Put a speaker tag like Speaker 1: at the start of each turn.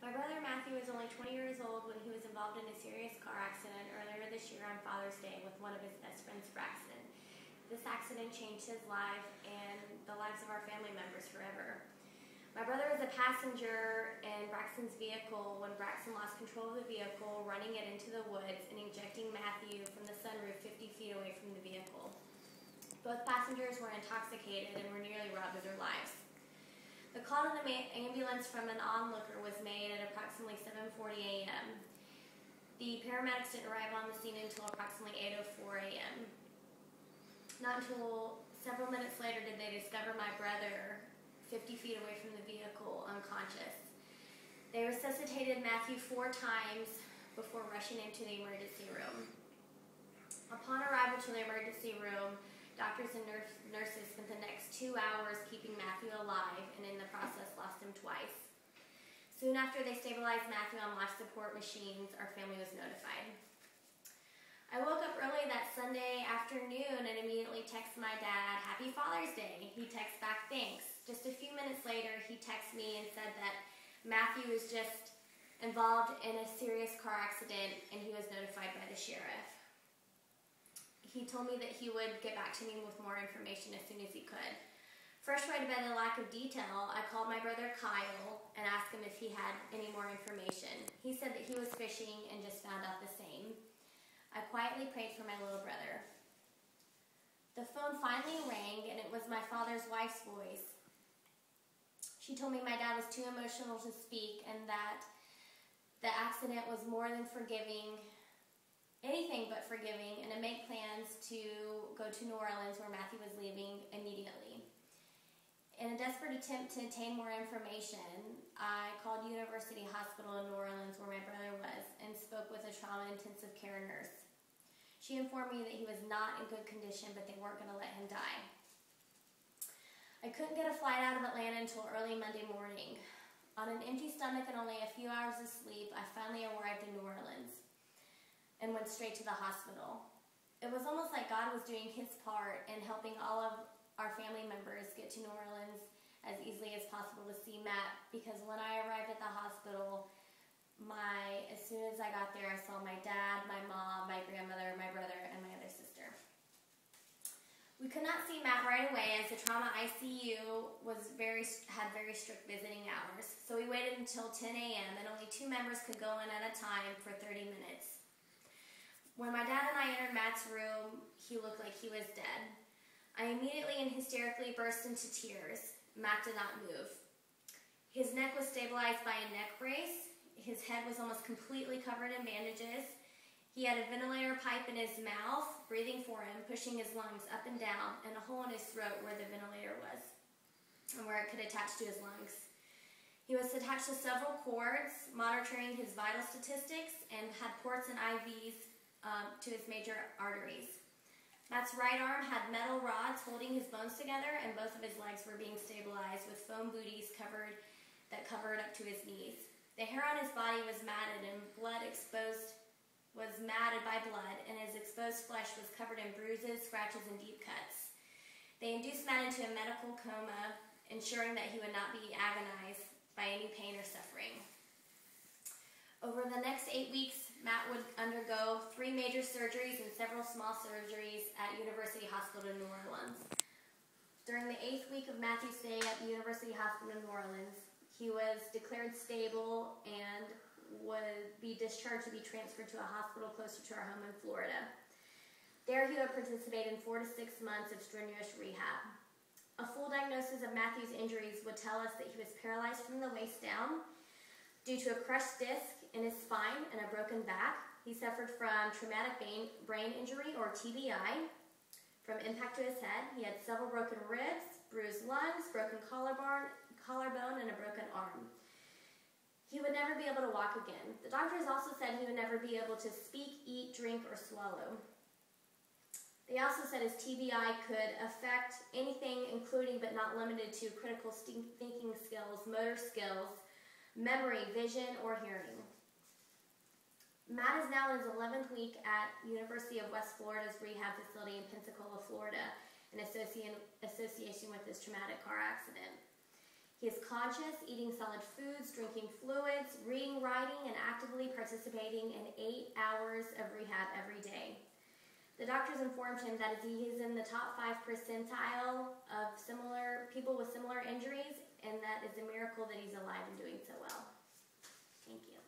Speaker 1: My brother Matthew was only 20 years old when he was involved in a serious car accident earlier this year on Father's Day with one of his best friends, Braxton. This accident changed his life and the lives of our family members forever. My brother was a passenger in Braxton's vehicle when Braxton lost control of the vehicle, running it into the woods and ejecting Matthew from the sunroof 50 feet away from the vehicle. Both passengers were intoxicated and were nearly robbed of their lives. The call to the ambulance from an onlooker was made at approximately 7:40 a.m. The paramedics didn't arrive on the scene until approximately 8:04 a.m. Not until several minutes later did they discover my brother 50 feet away from the vehicle, unconscious. They resuscitated Matthew 4 times before rushing into the emergency room. Upon arrival to the emergency room, doctors and nurses spent the next 2 hours keeping Matthew alive and in the process lost him twice. Soon after they stabilized Matthew on life support machines, our family was notified. I woke up early that Sunday afternoon and immediately texted my dad, "Happy Father's Day." He texted back, "Thanks." Just a few minutes later, he texted me and said that Matthew was just involved in a serious car accident and he was notified by the sheriff. He told me that he would get back to me with more information as soon as he could. Frustrated by the lack of detail, I called my brother Kyle and asked him if he had any more information. He said that he was fishing and just found out the same. I quietly prayed for my little brother. The phone finally rang and it was my father's wife's voice. She told me my dad was too emotional to speak and that the accident was more than forgiving, anything but forgiving, and to make plans to go to New Orleans where Matthew was leaving immediately. In a desperate attempt to obtain more information, I called University Hospital in New Orleans where my brother was and spoke with a trauma intensive care nurse. She informed me that he was not in good condition, but they weren't going to let him die. I couldn't get a flight out of Atlanta until early Monday morning. On an empty stomach and only a few hours of sleep, I finally arrived in New Orleans and went straight to the hospital. It was almost like God was doing his part in helping all of our family members get to New Orleans as easily as possible to see Matt, because when I arrived at the hospital, as soon as I got there, I saw my dad, my mom, my grandmother, my brother, and my other sister. We could not see Matt right away as the trauma ICU had very strict visiting hours, so we waited until 10 a.m. and only 2 members could go in at a time for 30 minutes. When my dad and I entered Matt's room, he looked like he was dead. I immediately and hysterically burst into tears. Matt did not move. His neck was stabilized by a neck brace. His head was almost completely covered in bandages. He had a ventilator pipe in his mouth, breathing for him, pushing his lungs up and down, and a hole in his throat where the ventilator was, and where it could attach to his lungs. He was attached to several cords, monitoring his vital statistics, and had ports and IVs to his major arteries. Matt's right arm had metal rods holding his bones together, and both of his legs were being stabilized with foam booties that covered up to his knees. The hair on his body was matted by blood, and his exposed flesh was covered in bruises, scratches, and deep cuts. They induced Matt into a medical coma, ensuring that he would not be agonized by any pain or suffering. Over the next 8 weeks, Matt would undergo 3 major surgeries and several small surgeries at University Hospital in New Orleans. During the 8th week of Matthew's stay at the University Hospital in New Orleans, he was declared stable and would be discharged to be transferred to a hospital closer to our home in Florida. There he would participate in 4 to 6 months of strenuous rehab. A full diagnosis of Matthew's injuries would tell us that he was paralyzed from the waist down due to a crushed disc in his spine and a broken back. He suffered from traumatic brain injury, or TBI, from impact to his head. He had several broken ribs, bruised lungs, broken collarbone, and a broken arm. He would never be able to walk again. The doctors also said he would never be able to speak, eat, drink, or swallow. They also said his TBI could affect anything, including but not limited to critical thinking skills, motor skills, memory, vision, or hearing. Matt is now in his 11th week at University of West Florida's rehab facility in Pensacola, Florida, in association with this traumatic car accident. He is conscious, eating solid foods, drinking fluids, reading, writing, and actively participating in 8 hours of rehab every day. The doctors informed him that he is in the top 5 percentile of people with similar injuries, and that it's a miracle that he's alive and doing so well. Thank you.